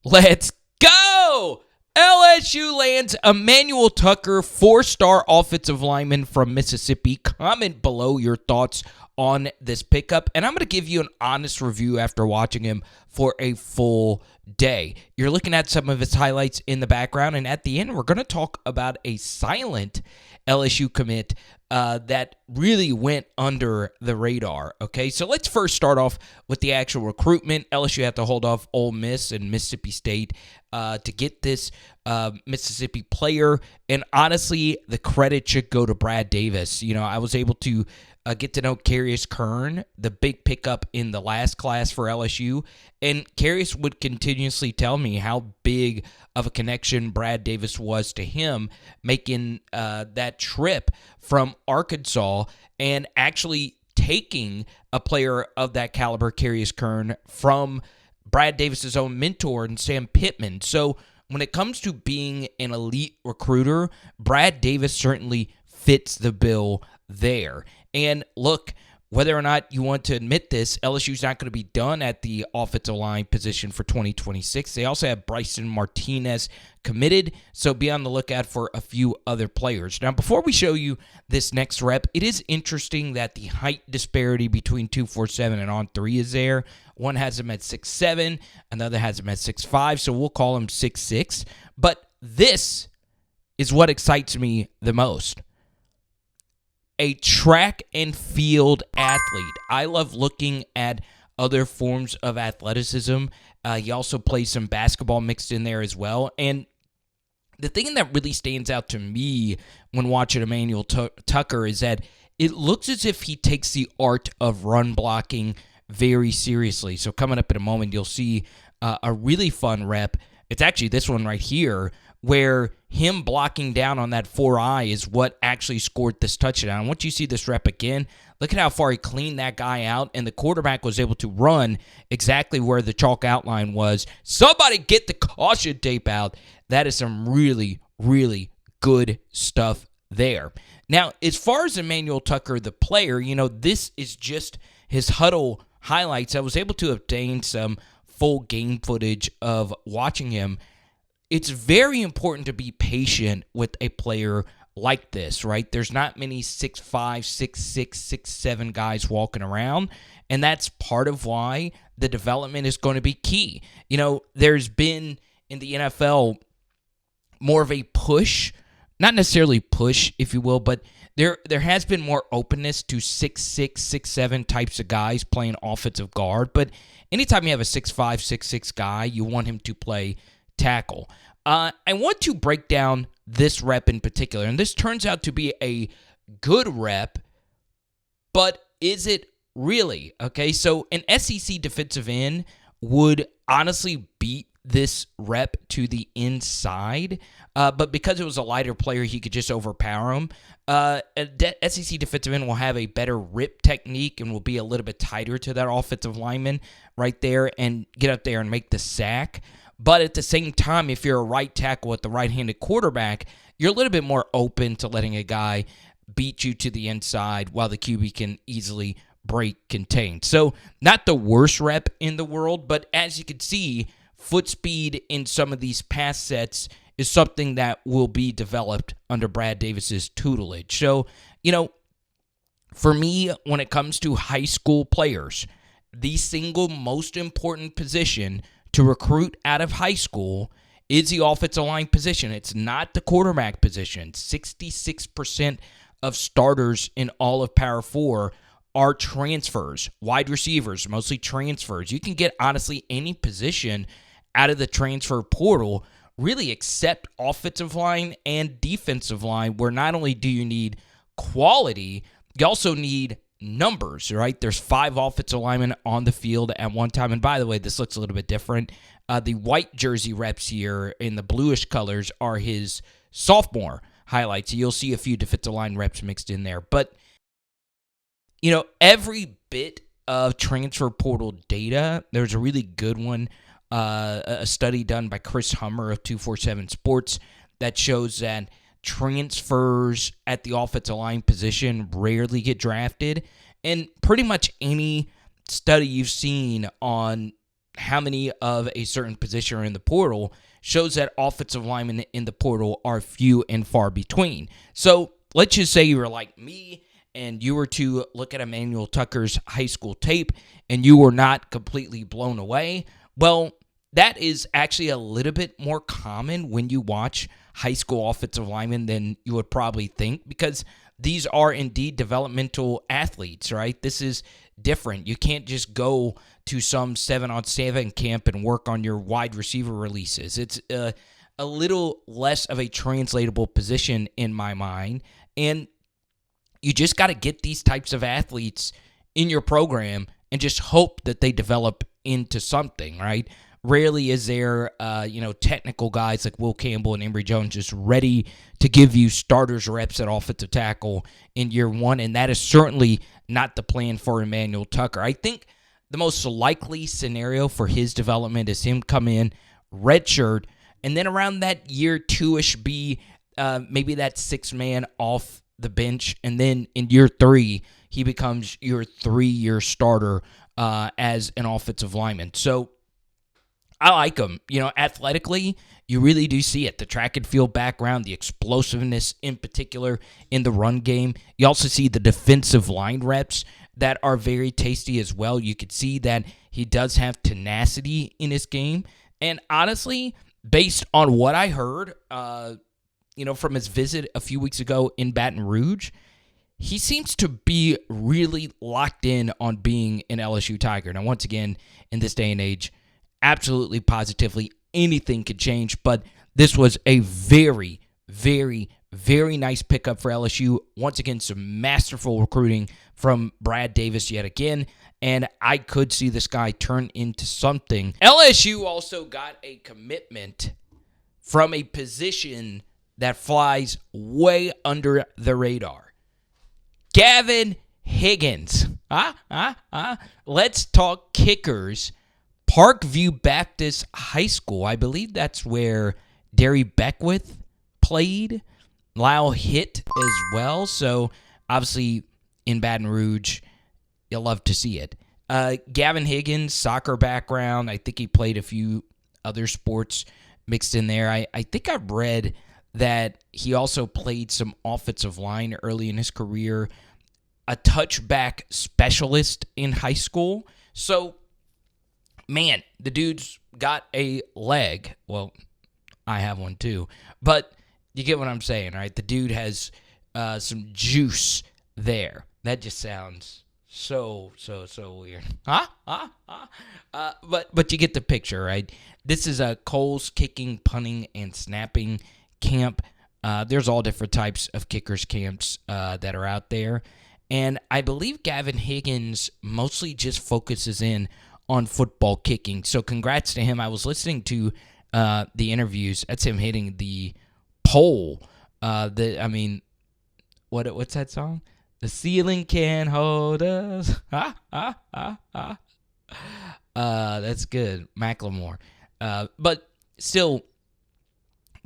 Let's go! LSU lands Emanuel Tucker, 4-star offensive lineman from Mississippi. Comment below your thoughts on this pickup, and I'm going to give you an honest review after watching him for a full day. You're looking at some of his highlights in the background, and at the end, we're going to talk about a silent LSU commit that really went under the radar. Okay, so let's first start off with the actual recruitment. LSU had to hold off Ole Miss and Mississippi State to get this Mississippi player, and honestly, the credit should go to Brad Davis. You know, I was able to get to know Carius Kern, the big pickup in the last class for LSU, and Carius would continuously tell me how big of a connection Brad Davis was to him, making that trip from Arkansas and actually taking a player of that caliber, Carius Kern, from Brad Davis's own mentor and Sam Pittman. So when it comes to being an elite recruiter, Brad Davis certainly fits the bill there. And look, whether or not you want to admit this, LSU's not going to be done at the offensive line position for 2026. They also have Bryson Martinez committed, so be on the lookout for a few other players. Now, before we show you this next rep, it is interesting that the height disparity between 247 and On 3 is there. One has him at 6'7", another has him at 6'5", so we'll call him 6'6". But this is what excites me the most. A track and field athlete. I love looking at other forms of athleticism. He also plays some basketball mixed in there as well. And the thing that really stands out to me when watching Emanuel Tucker is that it looks as if he takes the art of run blocking very seriously. So coming up in a moment, you'll see a really fun rep. It's actually this one right here, where him blocking down on that 4-eye is what actually scored this touchdown. Once you see this rep again, look at how far he cleaned that guy out, and the quarterback was able to run exactly where the chalk outline was. Somebody get the caution tape out. That is some really, really good stuff there. Now, as far as Emanuel Tucker, the player, you know, this is just his huddle highlights. I was able to obtain some full game footage of watching him. It's very important to be patient with a player like this, right? There's not many 6'5", 6'6", 6'7" guys walking around, and that's part of why the development is going to be key. You know, there's been in the NFL more of a push, not necessarily push, if you will, but there has been more openness to 6'6", 6'7" types of guys playing offensive guard, but anytime you have a 6'5", 6'6" guy, you want him to play tackle. I want to break down this rep in particular, and this turns out to be a good rep, but is it really? Okay, so an SEC defensive end would honestly beat this rep to the inside, but because it was a lighter player, he could just overpower him. SEC defensive end will have a better rip technique and will be a little bit tighter to that offensive lineman right there and get up there and make the sack. But at the same time, if you're a right tackle with the right-handed quarterback, you're a little bit more open to letting a guy beat you to the inside while the QB can easily break contain. So not the worst rep in the world, but as you can see, foot speed in some of these pass sets is something that will be developed under Brad Davis's tutelage. So, you know, for me, when it comes to high school players, the single most important position to recruit out of high school is the offensive line position. It's not the quarterback position. 66% of starters in all of Power 4 are transfers. Wide receivers, mostly transfers. You can get, honestly, any position out of the transfer portal, really except offensive line and defensive line, where not only do you need quality, you also need numbers, right? There's 5 offensive linemen on the field at one time. And by the way, this looks a little bit different. The white jersey reps here in the bluish colors are his sophomore highlights. You'll see a few defensive line reps mixed in there. But, you know, every bit of transfer portal data, there's a really good one, a study done by Chris Hummer of 247 Sports that shows that transfers at the offensive line position rarely get drafted, and pretty much any study you've seen on how many of a certain position are in the portal shows that offensive linemen in the portal are few and far between. So let's just say you were like me and you were to look at Emanuel Tucker's high school tape and you were not completely blown away. Well, that is actually a little bit more common when you watch high school offensive linemen than you would probably think, because these are indeed developmental athletes, right? This is different. You can't just go to some 7-on-7 camp and work on your wide receiver releases. It's a little less of a translatable position in my mind, and you just got to get these types of athletes in your program and just hope that they develop into something, right? Rarely is there, technical guys like Will Campbell and Emory Jones just ready to give you starters reps at offensive tackle in year one, and that is certainly not the plan for Emanuel Tucker. I think the most likely scenario for his development is him come in, redshirt, and then around that year two-ish be maybe that sixth man off the bench, and then in year three, he becomes your 3-year starter as an offensive lineman. So I like him. Athletically, you really do see it. The track and field background, the explosiveness in particular in the run game. You also see the defensive line reps that are very tasty as well. You could see that he does have tenacity in his game. And honestly, based on what I heard, from his visit a few weeks ago in Baton Rouge, he seems to be really locked in on being an LSU Tiger. Now, once again, in this day and age, absolutely, positively, anything could change, but this was a very, very, very nice pickup for LSU. Once again, some masterful recruiting from Brad Davis yet again, and I could see this guy turn into something. LSU also got a commitment from a position that flies way under the radar. Gavin Higgins. Let's talk kickers. Parkview Baptist High School. I believe that's where Derry Beckwith played. Lyle hit as well. So, obviously, in Baton Rouge, you'll love to see it. Gavin Higgins, soccer background. I think he played a few other sports mixed in there. I think I read that he also played some offensive line early in his career. A touchback specialist in high school. So, man, the dude's got a leg. Well, I have one too. But you get what I'm saying, right? The dude has some juice there. That just sounds so weird. But you get the picture, right? This is a Coles kicking, punting, and snapping camp. There's all different types of kickers camps that are out there. And I believe Gavin Higgins mostly just focuses in on football kicking. So congrats to him. I was listening to the interviews. That's him hitting the pole. What's that song? The ceiling can hold us. That's good. Macklemore. But still,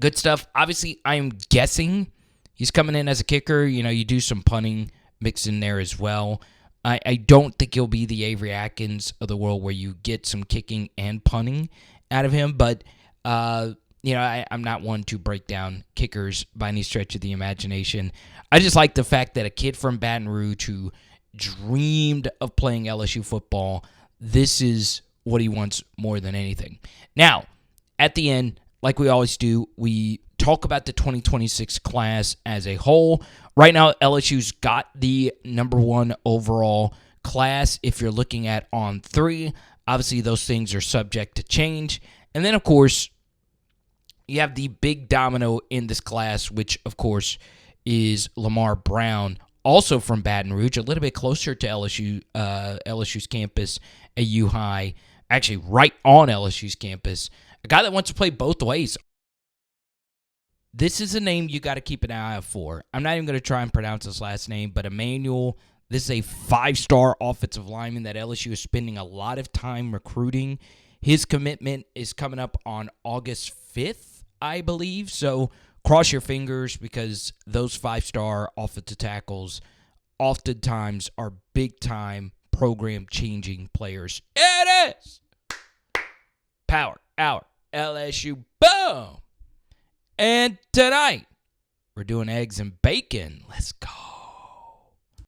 good stuff. Obviously, I'm guessing he's coming in as a kicker. You do some punting mixed in there as well. I don't think he'll be the Avery Atkins of the world where you get some kicking and punting out of him, but I'm not one to break down kickers by any stretch of the imagination. I just like the fact that a kid from Baton Rouge who dreamed of playing LSU football, this is what he wants more than anything. Now, at the end, like we always do, we talk about the 2026 class as a whole. Right now, LSU's got the number 1 overall class. If you're looking at on 3, obviously those things are subject to change. And then, of course, you have the big domino in this class, which, of course, is Lamar Brown, also from Baton Rouge, a little bit closer to LSU's campus at U High, actually right on LSU's campus. A guy that wants to play both ways. This is a name you got to keep an eye out for. I'm not even going to try and pronounce his last name, but Emanuel, this is a 5-star offensive lineman that LSU is spending a lot of time recruiting. His commitment is coming up on August 5th, I believe. So cross your fingers, because those 5-star offensive tackles oftentimes are big-time program-changing players. It is! Power Hour LSU. Boom! And tonight, we're doing eggs and bacon. Let's go.